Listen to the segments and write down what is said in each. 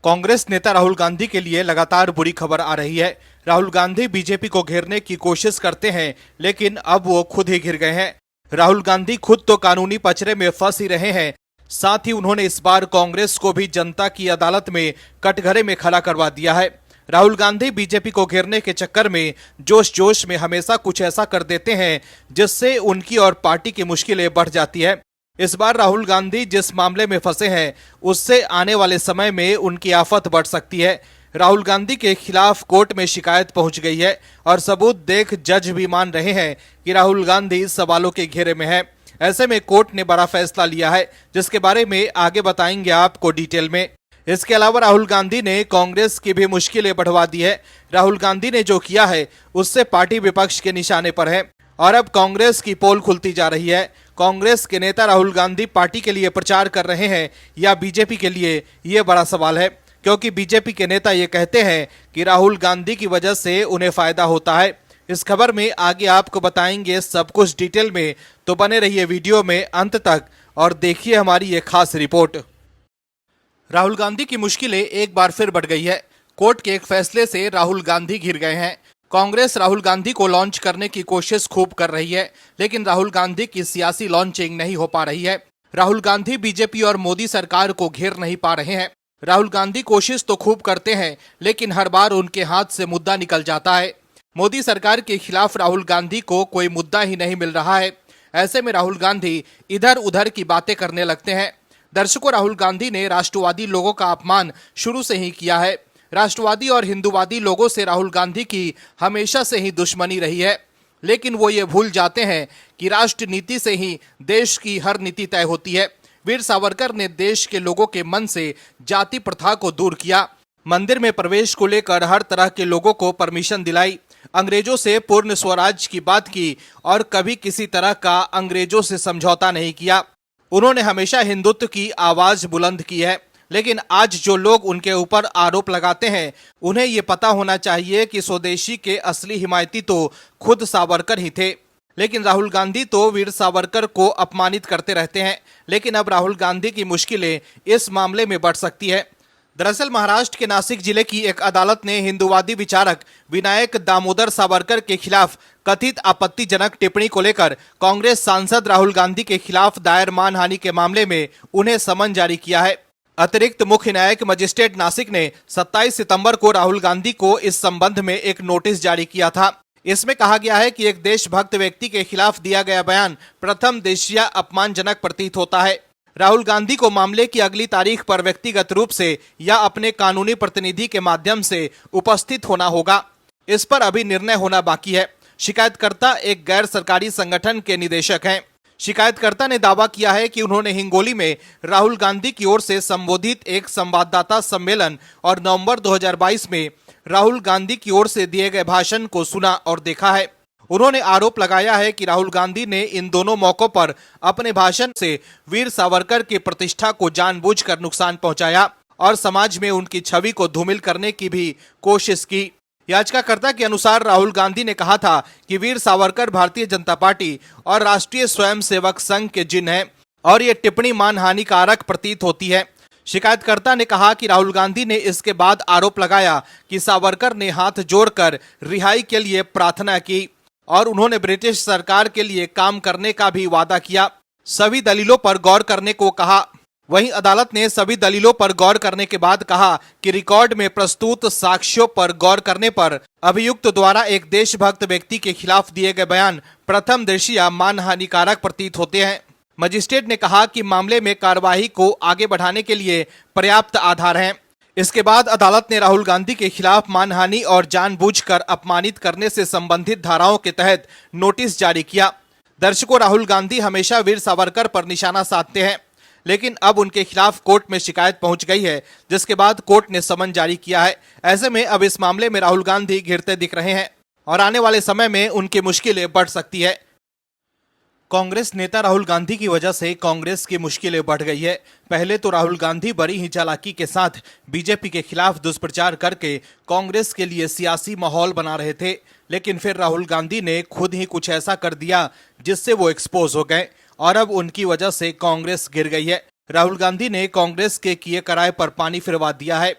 कांग्रेस नेता राहुल गांधी के लिए लगातार बुरी खबर आ रही है। राहुल गांधी बीजेपी को घेरने की कोशिश करते हैं, लेकिन अब वो खुद ही घिर गए हैं। राहुल गांधी खुद तो कानूनी पचड़े में फंस ही रहे हैं, साथ ही उन्होंने इस बार कांग्रेस को भी जनता की अदालत में कटघरे में खड़ा करवा दिया है। राहुल गांधी बीजेपी को घेरने के चक्कर में जोश जोश में हमेशा कुछ ऐसा कर देते हैं जिससे उनकी और पार्टी की मुश्किलें बढ़ जाती है। इस बार राहुल गांधी जिस मामले में फंसे हैं, उससे आने वाले समय में उनकी आफत बढ़ सकती है। राहुल गांधी के खिलाफ कोर्ट में शिकायत पहुंच गई है और सबूत देख जज भी मान रहे हैं कि राहुल गांधी सवालों के घेरे में है। ऐसे में कोर्ट ने बड़ा फैसला लिया है, जिसके बारे में आगे बताएंगे आपको डिटेल में। इसके अलावा राहुल गांधी ने कांग्रेस की भी मुश्किलें बढ़वा दी है। राहुल गांधी ने जो किया है उससे पार्टी विपक्ष के निशाने पर है और अब कांग्रेस की पोल खुलती जा रही है। कांग्रेस के नेता राहुल गांधी पार्टी के लिए प्रचार कर रहे हैं या बीजेपी के लिए, ये बड़ा सवाल है, क्योंकि बीजेपी के नेता ये कहते हैं कि राहुल गांधी की वजह से उन्हें फायदा होता है। इस खबर में आगे आपको बताएंगे सब कुछ डिटेल में, तो बने रहिए वीडियो में अंत तक और देखिए हमारी ये खास रिपोर्ट। राहुल गांधी की मुश्किलें एक बार फिर बढ़ गई है। कोर्ट के एक फैसले से राहुल गांधी घिर गए हैं। कांग्रेस राहुल गांधी को लॉन्च करने की कोशिश खूब कर रही है, लेकिन राहुल गांधी की सियासी लॉन्चिंग नहीं हो पा रही है। राहुल गांधी बीजेपी और मोदी सरकार को घेर नहीं पा रहे हैं। राहुल गांधी कोशिश तो खूब करते हैं, लेकिन हर बार उनके हाथ से मुद्दा निकल जाता है। मोदी सरकार के खिलाफ राहुल गांधी को कोई मुद्दा ही नहीं मिल रहा है। ऐसे में राहुल गांधी इधर उधर की बातें करने लगते हैं। दर्शकों, राहुल गांधी ने राष्ट्रवादी लोगों का अपमान शुरू से ही किया है। राष्ट्रवादी और हिंदूवादी लोगों से राहुल गांधी की हमेशा से ही दुश्मनी रही है, लेकिन वो ये भूल जाते हैं कि राष्ट्र नीति से ही देश की हर नीति तय होती है। वीर सावरकर ने देश के लोगों के मन से जाति प्रथा को दूर किया, मंदिर में प्रवेश को लेकर हर तरह के लोगों को परमिशन दिलाई, अंग्रेजों से पूर्ण स्वराज की बात की और कभी किसी तरह का अंग्रेजों से समझौता नहीं किया। उन्होंने हमेशा हिंदुत्व की आवाज बुलंद की है। लेकिन आज जो लोग उनके ऊपर आरोप लगाते हैं, उन्हें ये पता होना चाहिए कि स्वदेशी के असली हिमायती तो खुद सावरकर ही थे। लेकिन राहुल गांधी तो वीर सावरकर को अपमानित करते रहते हैं। लेकिन अब राहुल गांधी की मुश्किलें इस मामले में बढ़ सकती है। दरअसल महाराष्ट्र के नासिक जिले की एक अदालत ने हिंदूवादी विचारक विनायक दामोदर सावरकर के खिलाफ कथित आपत्तिजनक टिप्पणी को लेकर कांग्रेस सांसद राहुल गांधी के खिलाफ दायर मानहानि के मामले में उन्हें समन जारी किया है। अतिरिक्त मुख्य न्यायिक मजिस्ट्रेट नासिक ने 27 सितंबर को राहुल गांधी को इस संबंध में एक नोटिस जारी किया था। इसमें कहा गया है कि एक देशभक्त व्यक्ति के खिलाफ दिया गया बयान प्रथम दृष्टया अपमानजनक प्रतीत होता है। राहुल गांधी को मामले की अगली तारीख पर व्यक्तिगत रूप से या अपने कानूनी प्रतिनिधि के माध्यम से उपस्थित होना होगा। इस पर अभी निर्णय होना बाकी है। शिकायतकर्ता एक गैर सरकारी संगठन के निदेशक हैं। शिकायतकर्ता ने दावा किया है कि उन्होंने हिंगोली में राहुल गांधी की ओर से संबोधित एक संवाददाता सम्मेलन और नवंबर 2022 में राहुल गांधी की ओर से दिए गए भाषण को सुना और देखा है। उन्होंने आरोप लगाया है कि राहुल गांधी ने इन दोनों मौकों पर अपने भाषण से वीर सावरकर की प्रतिष्ठा को जानबूझकर नुकसान पहुंचाया और समाज में उनकी छवि को धूमिल करने की भी कोशिश की। याचिकाकर्ता के अनुसार राहुल गांधी ने कहा था कि वीर सावरकर भारतीय जनता पार्टी और राष्ट्रीय स्वयंसेवक संघ के जिन हैं और ये टिप्पणी मानहानिकारक प्रतीत होती है। शिकायतकर्ता ने कहा कि राहुल गांधी ने इसके बाद आरोप लगाया कि सावरकर ने हाथ जोड़कर रिहाई के लिए प्रार्थना की और उन्होंने ब्रिटिश सरकार के लिए काम करने का भी वादा किया। सभी दलीलों पर गौर करने को कहा। वहीं अदालत ने सभी दलीलों पर गौर करने के बाद कहा कि रिकॉर्ड में प्रस्तुत साक्ष्यों पर गौर करने पर अभियुक्त द्वारा एक देशभक्त व्यक्ति के खिलाफ दिए गए बयान प्रथम दृष्टया मानहानिकारक प्रतीत होते हैं। मजिस्ट्रेट ने कहा कि मामले में कार्यवाही को आगे बढ़ाने के लिए पर्याप्त आधार हैं। इसके बाद अदालत ने राहुल गांधी के खिलाफ मानहानि और जानबूझकर अपमानित करने से संबंधित धाराओं के तहत नोटिस जारी किया। दर्शकों, राहुल गांधी हमेशा वीर सावरकर पर निशाना साधते हैं, लेकिन अब उनके खिलाफ कोर्ट में शिकायत पहुंच गई है, जिसके बाद कोर्ट ने समन जारी किया है। ऐसे में अब इस मामले में राहुल गांधी घिरते दिख रहे हैं और आने वाले समय में उनकी मुश्किलें बढ़ सकती है। कांग्रेस नेता राहुल गांधी की वजह से कांग्रेस की मुश्किलें बढ़ गई है। पहले तो राहुल गांधी बड़ी ही चालाकी के साथ बीजेपी के खिलाफ दुष्प्रचार करके कांग्रेस के लिए सियासी माहौल बना रहे थे, लेकिन फिर राहुल गांधी ने खुद ही कुछ ऐसा कर दिया जिससे वो एक्सपोज हो गए और अब उनकी वजह से कांग्रेस गिर गई है। राहुल गांधी ने कांग्रेस के किए कराए पर पानी फिरवा दिया है।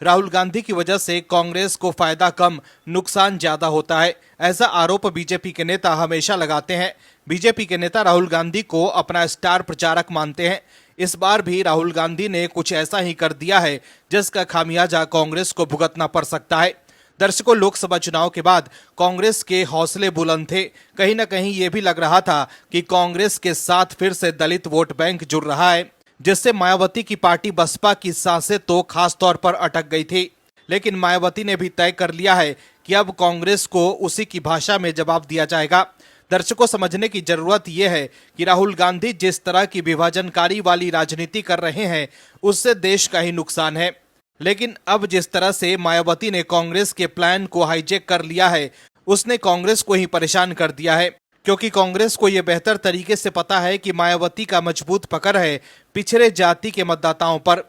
राहुल गांधी की वजह से कांग्रेस को फायदा कम, नुकसान ज्यादा होता है, ऐसा आरोप बीजेपी के नेता हमेशा लगाते हैं। बीजेपी के नेता राहुल गांधी को अपना स्टार प्रचारक मानते हैं। इस बार भी राहुल गांधी ने कुछ ऐसा ही कर दिया है जिसका खामियाजा कांग्रेस को भुगतना पड़ सकता है। दर्शकों, लोकसभा चुनाव के बाद कांग्रेस के हौसले बुलंद थे। कहीं न कहीं ये भी लग रहा था कि कांग्रेस के साथ फिर से दलित वोट बैंक जुड़ रहा है, जिससे मायावती की पार्टी बसपा की सांसें तो खास तौर पर अटक गई थी। लेकिन मायावती ने भी तय कर लिया है कि अब कांग्रेस को उसी की भाषा में जवाब दिया जाएगा। दर्शकों, समझने की जरूरत यह है कि राहुल गांधी जिस तरह की विभाजनकारी वाली राजनीति कर रहे हैं, उससे देश का ही नुकसान है। लेकिन अब जिस तरह से मायावती ने कांग्रेस के प्लान को हाईजैक कर लिया है, उसने कांग्रेस को ही परेशान कर दिया है, क्योंकि कांग्रेस को यह बेहतर तरीके से पता है कि मायावती का मजबूत पकड़ है पिछड़े जाति के मतदाताओं पर।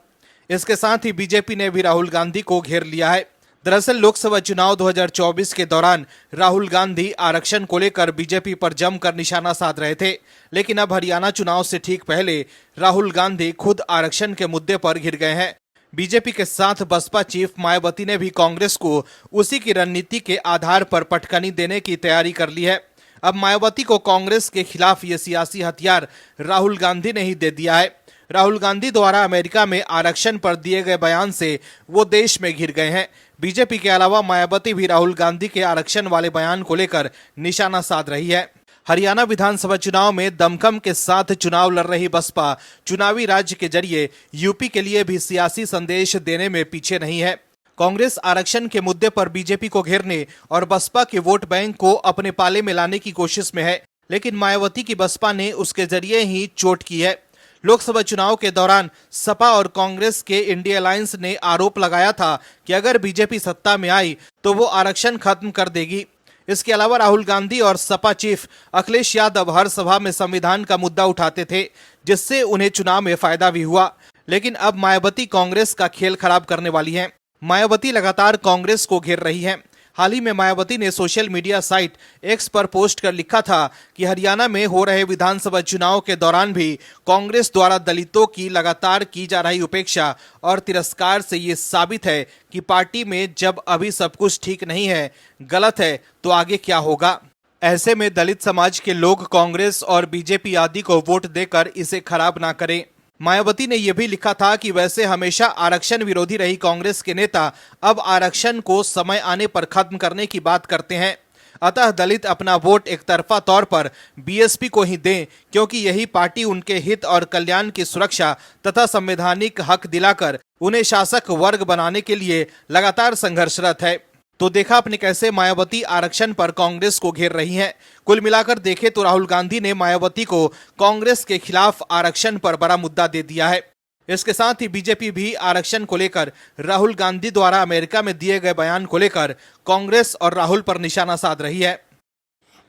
इसके साथ ही बीजेपी ने भी राहुल गांधी को घेर लिया है। दरअसल लोकसभा चुनाव 2024 के दौरान राहुल गांधी आरक्षण को लेकर बीजेपी पर जमकर निशाना साध रहे थे, लेकिन अब हरियाणा चुनाव से ठीक पहले राहुल गांधी खुद आरक्षण के मुद्दे पर घिर गए हैं। बीजेपी के साथ बसपा चीफ मायावती ने भी कांग्रेस को उसी की रणनीति के आधार पर पटकनी देने की तैयारी कर ली है। अब मायावती को कांग्रेस के खिलाफ ये सियासी हथियार राहुल गांधी ने ही दे दिया है। राहुल गांधी द्वारा अमेरिका में आरक्षण पर दिए गए बयान से वो देश में घिर गए हैं। बीजेपी के अलावा मायावती भी राहुल गांधी के आरक्षण वाले बयान को लेकर निशाना साध रही है। हरियाणा विधानसभा चुनाव में दमखम के साथ चुनाव लड़ रही बसपा चुनावी राज्य के जरिए यूपी के लिए भी सियासी संदेश देने में पीछे नहीं है। कांग्रेस आरक्षण के मुद्दे पर बीजेपी को घेरने और बसपा के वोट बैंक को अपने पाले में लाने की कोशिश में है, लेकिन मायावती की बसपा ने उसके जरिए ही चोट की है। लोकसभा चुनाव के दौरान सपा और कांग्रेस के इंडिया अलायंस ने आरोप लगाया था कि अगर बीजेपी सत्ता में आई तो वो आरक्षण खत्म कर देगी। इसके अलावा राहुल गांधी और सपा चीफ अखिलेश यादव हर सभा में संविधान का मुद्दा उठाते थे, जिससे उन्हें चुनाव में फायदा भी हुआ। लेकिन अब मायावती कांग्रेस का खेल खराब करने वाली है। मायावती लगातार कांग्रेस को घेर रही है। हाल ही में मायावती ने सोशल मीडिया साइट एक्स पर पोस्ट कर लिखा था कि हरियाणा में हो रहे विधानसभा चुनाव के दौरान भी कांग्रेस द्वारा दलितों की लगातार की जा रही उपेक्षा और तिरस्कार से ये साबित है कि पार्टी में जब अभी सब कुछ ठीक नहीं है, गलत है, तो आगे क्या होगा। ऐसे में दलित समाज के लोग कांग्रेस और बीजेपी आदि को वोट देकर इसे खराब ना करें। मायावती ने यह भी लिखा था कि वैसे हमेशा आरक्षण विरोधी रही कांग्रेस के नेता अब आरक्षण को समय आने पर खत्म करने की बात करते हैं। अतः दलित अपना वोट एक तरफा तौर पर बीएसपी को ही दें, क्योंकि यही पार्टी उनके हित और कल्याण की सुरक्षा तथा संवैधानिक हक दिलाकर उन्हें शासक वर्ग बनाने के लिए लगातार संघर्षरत है। तो देखा आपने कैसे मायावती आरक्षण पर कांग्रेस को घेर रही हैं। कुल मिलाकर देखें तो राहुल गांधी ने मायावती को कांग्रेस के खिलाफ आरक्षण पर बड़ा मुद्दा दे दिया है। इसके साथ ही बीजेपी भी आरक्षण को लेकर राहुल गांधी द्वारा अमेरिका में दिए गए बयान को लेकर कांग्रेस और राहुल पर निशाना साध रही है।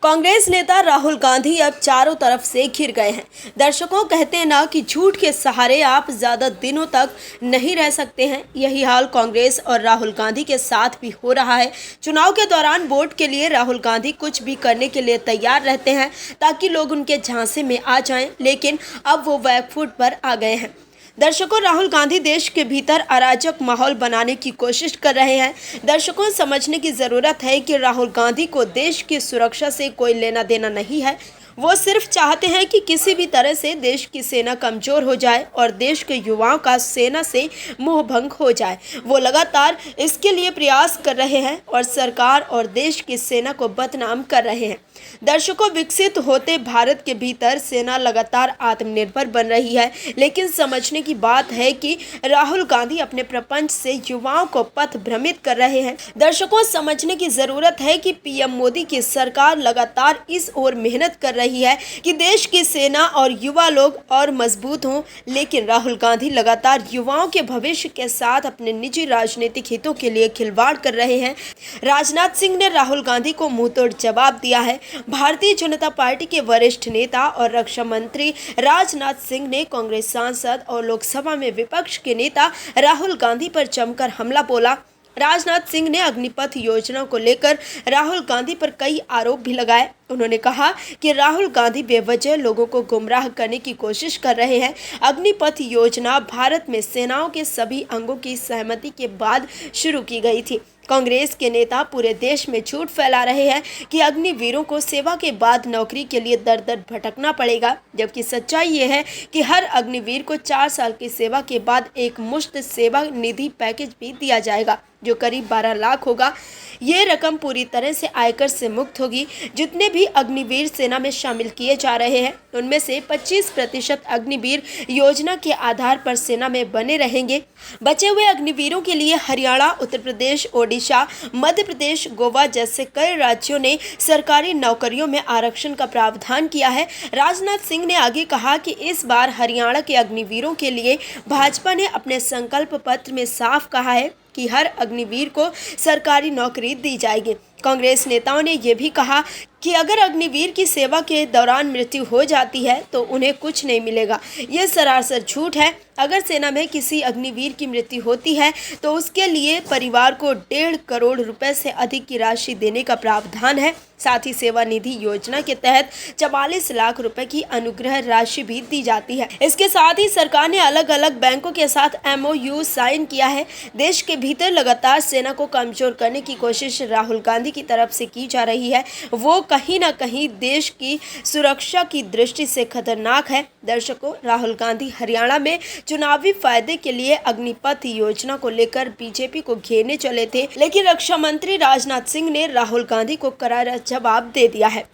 कांग्रेस नेता राहुल गांधी अब चारों तरफ से घिर गए हैं। दर्शकों, कहते हैं ना कि झूठ के सहारे आप ज्यादा दिनों तक नहीं रह सकते हैं। यही हाल कांग्रेस और राहुल गांधी के साथ भी हो रहा है। चुनाव के दौरान वोट के लिए राहुल गांधी कुछ भी करने के लिए तैयार रहते हैं ताकि लोग उनके झांसे में आ जाएं, लेकिन अब वो बैकफुट पर आ गए हैं। दर्शकों, राहुल गांधी देश के भीतर अराजक माहौल बनाने की कोशिश कर रहे हैं। दर्शकों, समझने की ज़रूरत है कि राहुल गांधी को देश की सुरक्षा से कोई लेना देना नहीं है। वो सिर्फ चाहते हैं कि किसी भी तरह से देश की सेना कमज़ोर हो जाए और देश के युवाओं का सेना से मोहभंग हो जाए। वो लगातार इसके लिए प्रयास कर रहे हैं और सरकार और देश की सेना को बदनाम कर रहे हैं। दर्शकों, विकसित होते भारत के भीतर सेना लगातार आत्मनिर्भर बन रही है, लेकिन समझने की बात है कि राहुल गांधी अपने प्रपंच से युवाओं को पथ भ्रमित कर रहे हैं। दर्शकों, समझने की ज़रूरत है कि पीएम मोदी की सरकार लगातार इस ओर मेहनत कर रही है कि देश की सेना और युवा लोग और मजबूत हों, लेकिन राहुल गांधी लगातार युवाओं के भविष्य के साथ अपने निजी राजनीतिक हितों के लिए खिलवाड़ कर रहे हैं। राजनाथ सिंह ने राहुल गांधी को मुंहतोड़ जवाब दिया है। भारतीय जनता पार्टी के वरिष्ठ नेता और रक्षा मंत्री राजनाथ सिंह ने कांग्रेस सांसद और लोकसभा में विपक्ष के नेता राहुल गांधी पर जमकर हमला बोला। राजनाथ सिंह ने अग्निपथ योजना को लेकर राहुल गांधी पर कई आरोप भी लगाए। उन्होंने कहा कि राहुल गांधी बेवजह लोगों को गुमराह करने की कोशिश कर रहे हैं। अग्निपथ योजना भारत में सेनाओं के सभी अंगों की सहमति के बाद शुरू की गई थी। कांग्रेस के नेता पूरे देश में झूठ फैला रहे हैं कि अग्निवीरों को सेवा के बाद नौकरी के लिए दर दर भटकना पड़ेगा, जबकि सच्चाई ये है कि हर अग्निवीर को 4 साल की सेवा के बाद एक मुश्त सेवा निधि पैकेज भी दिया जाएगा, जो करीब 12 लाख होगा। ये रकम पूरी तरह से आयकर से मुक्त होगी। जितने भी अग्निवीर सेना में शामिल किए जा रहे हैं, उनमें से 25% अग्निवीर योजना के आधार पर सेना में बने रहेंगे। बचे हुए अग्निवीरों के लिए हरियाणा, उत्तर प्रदेश, ओडिशा, मध्य प्रदेश, गोवा जैसे कई राज्यों ने सरकारी नौकरियों में आरक्षण का प्रावधान किया है। राजनाथ सिंह ने आगे कहा कि इस बार हरियाणा के अग्निवीरों के लिए भाजपा ने अपने संकल्प पत्र में साफ कहा है कि हर अग्निवीर को सरकारी नौकरी दी जाएगी। कांग्रेस नेताओं ने यह भी कहा कि अगर अग्निवीर की सेवा के दौरान मृत्यु हो जाती है तो उन्हें कुछ नहीं मिलेगा। यह सरासर झूठ है। अगर सेना में किसी अग्निवीर की मृत्यु होती है तो उसके लिए परिवार को 1.5 करोड़ रुपए से अधिक की राशि देने का प्रावधान है। साथ ही सेवा निधि योजना के तहत 44 लाख रुपए की अनुग्रह राशि भी दी जाती है। इसके साथ ही सरकार ने अलग अलग बैंकों के साथ MOU साइन किया है। देश के भीतर लगातार सेना को कमजोर करने की कोशिश राहुल गांधी की तरफ से की जा रही है। वो कहीं ना कहीं देश की सुरक्षा की दृष्टि से खतरनाक है। दर्शकों, राहुल गांधी हरियाणा में चुनावी फायदे के लिए अग्निपथ योजना को लेकर बीजेपी को घेरने चले थे, लेकिन रक्षा मंत्री राजनाथ सिंह ने राहुल गांधी को करारा जवाब दे दिया है।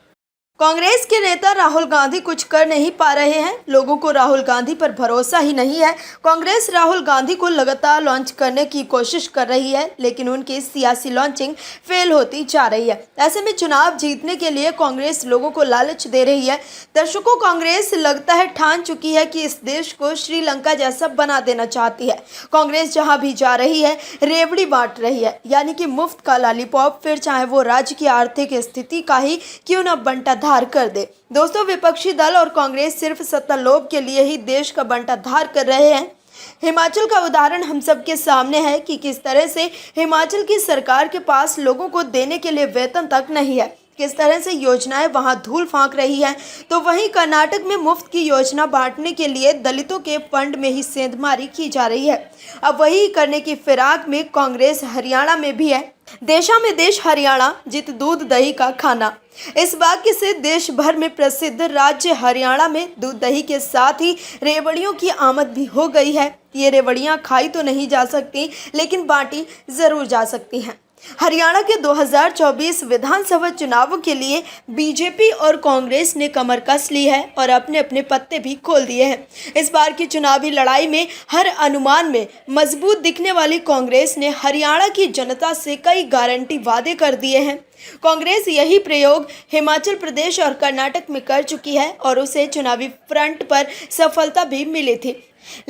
कांग्रेस के नेता राहुल गांधी कुछ कर नहीं पा रहे हैं। लोगों को राहुल गांधी पर भरोसा ही नहीं है। कांग्रेस राहुल गांधी को लगातार लॉन्च करने की कोशिश कर रही है, लेकिन उनकी सियासी लॉन्चिंग फेल होती जा रही है। ऐसे में चुनाव जीतने के लिए कांग्रेस लोगों को लालच दे रही है। दर्शकों, कांग्रेस लगता है ठान चुकी है कि इस देश को श्रीलंका जैसा बना देना चाहती है। कांग्रेस जहां भी जा रही है, रेवड़ी बांट रही है, यानी कि मुफ्त का लॉलीपॉप, फिर चाहे वो राज्य की आर्थिक स्थिति का ही क्यों न बंटा कर दे। दोस्तों, विपक्षी दल और कांग्रेस सिर्फ सत्ता लोभ के लिए ही देश का बंटाधार कर रहे हैं। हिमाचल का उदाहरण हम सबके सामने है कि किस तरह से हिमाचल की सरकार के पास लोगों को देने के लिए वेतन तक नहीं है, किस तरह से योजनाएं वहां धूल फांक रही है। तो वहीं कर्नाटक में मुफ्त की योजना बांटने के लिए दलितों के फंड में ही सेंधमारी की जा रही है। अब वही करने की फिराक में कांग्रेस हरियाणा में भी है। देशा में देश हरियाणा, जित दूध दही का खाना। इस वाक्य से देश भर में प्रसिद्ध राज्य हरियाणा में दूध दही के साथ ही रेवड़ियों की आमद भी हो गई है। ये रेवड़ियां खाई तो नहीं जा सकती, लेकिन बांटी जरूर जा सकती हैं। हरियाणा के 2024 विधानसभा चुनावों के लिए बीजेपी और कांग्रेस ने कमर कस ली है और अपने अपने पत्ते भी खोल दिए हैं। इस बार की चुनावी लड़ाई में हर अनुमान में मजबूत दिखने वाली कांग्रेस ने हरियाणा की जनता से कई गारंटी वादे कर दिए हैं। कांग्रेस यही प्रयोग हिमाचल प्रदेश और कर्नाटक में कर चुकी है और उसे चुनावी फ्रंट पर सफलता भी मिली थी।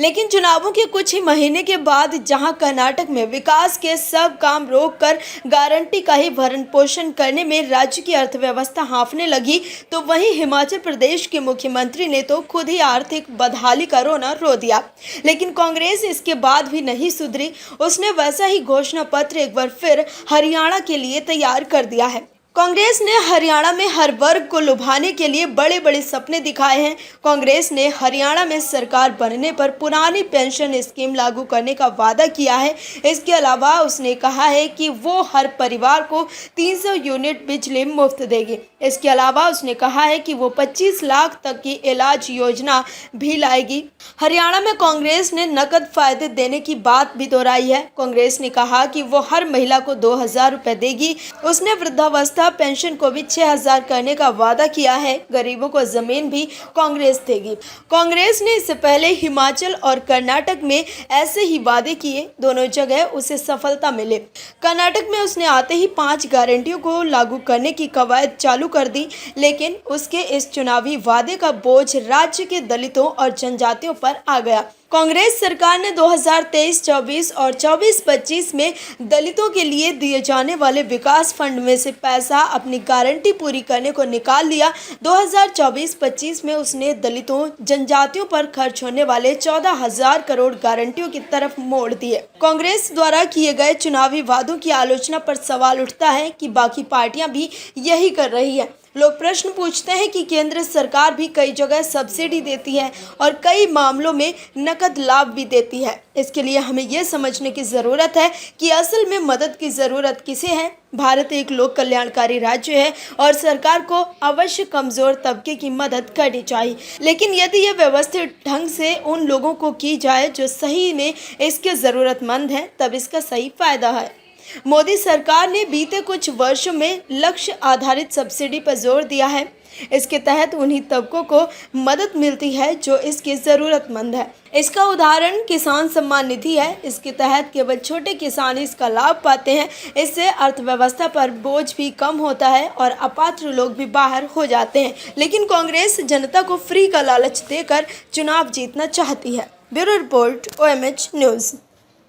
लेकिन चुनावों के कुछ ही महीने के बाद जहां कर्नाटक में विकास के सब काम रोककर गारंटी का ही भरण पोषण करने में राज्य की अर्थव्यवस्था हाँफने लगी, तो वहीं हिमाचल प्रदेश के मुख्यमंत्री ने तो खुद ही आर्थिक बदहाली का रोना रो दिया। लेकिन कांग्रेस इसके बाद भी नहीं सुधरी। उसने वैसा ही घोषणा पत्र एक बार फिर हरियाणा के लिए तैयार कर दिया है। कांग्रेस ने हरियाणा में हर वर्ग को लुभाने के लिए बड़े बड़े सपने दिखाए हैं। कांग्रेस ने हरियाणा में सरकार बनने पर पुरानी पेंशन स्कीम लागू करने का वादा किया है। इसके अलावा उसने कहा है कि वो हर परिवार को 300 यूनिट बिजली मुफ्त देगी। इसके अलावा उसने कहा है कि वो 25 लाख तक की इलाज योजना भी लाएगी। हरियाणा में कांग्रेस ने नकद फायदे देने की बात भी दोहराई है। कांग्रेस ने कहा कि वो हर महिला को 2000 रुपए देगी। उसने वृद्धावस्था पेंशन को भी 6000 करने का वादा किया है। गरीबों को जमीन भी कांग्रेस देगी। कांग्रेस ने इससे पहले हिमाचल और कर्नाटक में ऐसे ही वादे किए। दोनों जगह उसे सफलता मिले। कर्नाटक में उसने आते ही 5 गारंटियों को लागू करने की कवायद चालू कर दी, लेकिन उसके इस चुनावी वादे का बोझ राज्य के दलितों और जनजातियों पर आ गया। कांग्रेस सरकार ने 2023-24 और 24-25 में दलितों के लिए दिए जाने वाले विकास फंड में से पैसा अपनी गारंटी पूरी करने को निकाल लिया। 2024-25 में उसने दलितों, जनजातियों पर खर्च होने वाले 14,000 करोड़ गारंटियों की तरफ मोड़ दिए। कांग्रेस द्वारा किए गए चुनावी वादों की आलोचना पर सवाल उठता है कि बाकी पार्टियां भी यही कर रही है। लोग प्रश्न पूछते हैं कि केंद्र सरकार भी कई जगह सब्सिडी देती है और कई मामलों में नकद लाभ भी देती है। इसके लिए हमें यह समझने की ज़रूरत है कि असल में मदद की ज़रूरत किसे है। भारत एक लोक कल्याणकारी राज्य है और सरकार को अवश्य कमज़ोर तबके की मदद करनी चाहिए, लेकिन यदि यह व्यवस्थित ढंग से उन लोगों को की जाए जो सही में इसके ज़रूरतमंद हैं, तब इसका सही फायदा है। मोदी सरकार ने बीते कुछ वर्षों में लक्ष्य आधारित सब्सिडी पर जोर दिया है। इसके तहत उन्हीं तबकों को मदद मिलती है जो इसके ज़रूरतमंद है। इसका उदाहरण किसान सम्मान निधि है। इसके तहत केवल छोटे किसान इसका लाभ पाते हैं। इससे अर्थव्यवस्था पर बोझ भी कम होता है और अपात्र लोग भी बाहर हो जाते हैं। लेकिन कांग्रेस जनता को फ्री का लालच देकर चुनाव जीतना चाहती है। Bureau report, OMH news.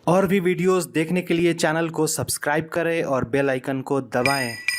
और भी वीडियोस देखने के लिए चैनल को सब्सक्राइब करें और बेल आइकन को दबाएं।